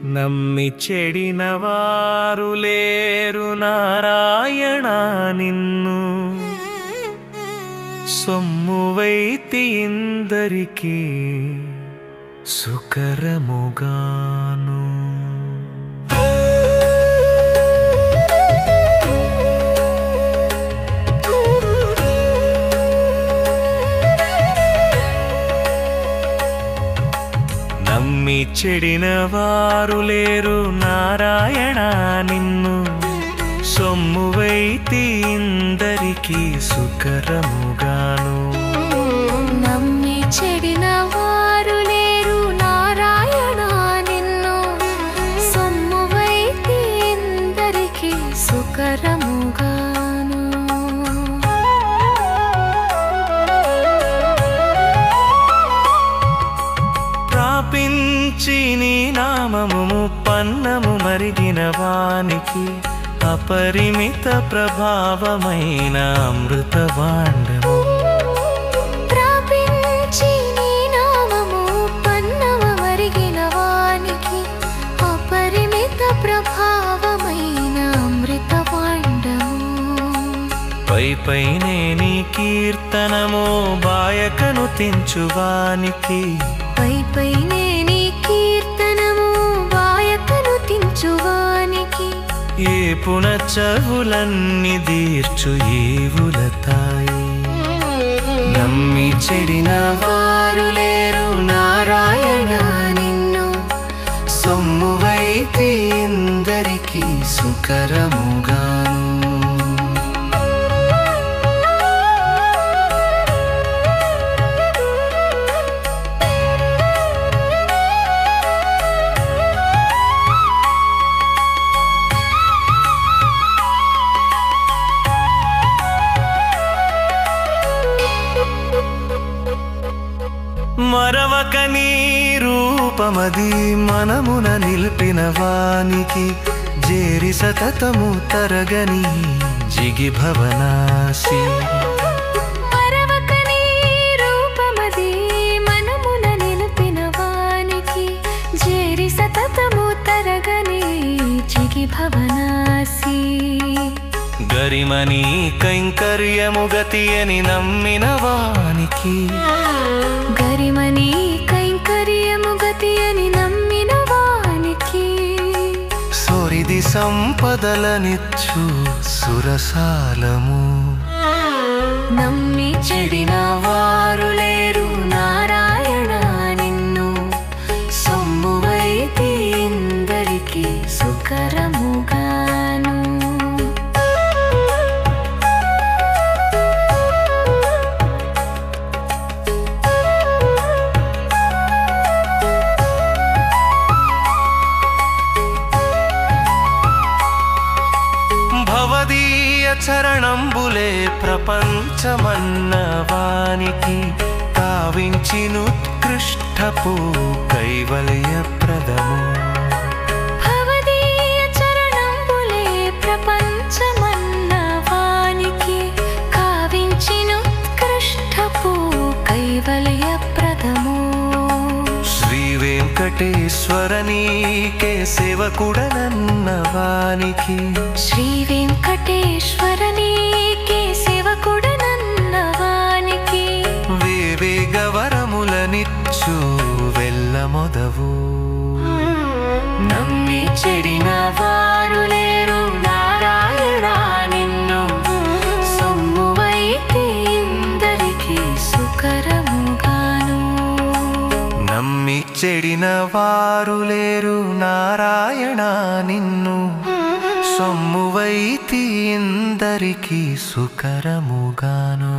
నమ్మి చెడిన వారు లేరు నారాయణ నిన్ను సొమ్మువైతి ఇందరికీ సుకరముగాను నమ్మి చెడిన వారు లేరు నారాయణ నిన్ను సొమ్మువైతి ఇందరికీ సుకరముగాను నమ్మి చెడిన వారు లేరు నారాయణ నిన్ను సొమ్మువైతి ఇందరికీ సుకరముగాను ప్రాపించి నీ నామము పన్నము మరిగిన వానికి అపరిమిత ప్రభావమైన అమృతవాండము ప్రాపించి నీ నామము పన్నవ మరిగిన వానికి అపరిమిత ప్రభావమైన అమృతవాండము పైపైనే నీ కీర్తనము బాయకను తించువానికి పైపైనే నీ కీర్తనము బాయకను తించువానికి ఏ పునచవులన్నీ దీర్చు ఏవులతాయి నమ్మి చెడిన వారు లేరు నారాయణ నిన్ను సొమ్మువైతి ఇందరికీ సుకరముగాను మరవక నీ రూపమది మనమున నిలిపిన వానికి జేరి సతతము తరగని జిగి భవనాసి మరవక నీ రూపమది మనమున నిలిపిన వానికి జేరి సతతము తరగని జిగి భవనాసి గరిమని కైంకర్యము గతి అని నమ్మిన వానికి గరిమని కైంకర్యము గతి అని నమ్మిన వానికి సోరిది సంపదలనిచ్చు సురసాలము నమ్మి చెడిన వారు లేరు నారాయణ నిన్ను సొమ్మువైతి ఇందరికీ సుకరముగాను చరణంబులే ప్రపంచమన్నవానికి కావించినుత్కృష్టపు కైవల్యప్రదము భవదీయ చరణంబులే ప్రపంచమన్నవానికి కావించినుత్కృష్టపు కైవల్యప్రదము శ్రీ వెంకటేశ్వర నీకే సేవకుడనన్నవానికి శ్రీ వెంకటేశ్వర నీకే సేవకుడనన్నవానికి వేవే గవరములనిచ్చు వెళ్ళమొదవు నమ్మి చెడిన వారు లేరు నారాయణ నిన్ను సొమ్మువైతి ఇందరికీ సుకరముగాను నమ్మి చెడిన వారు లేరు నారాయణ నిన్ను సొమ్మువైతి ఇందరికీ సుకరముగాను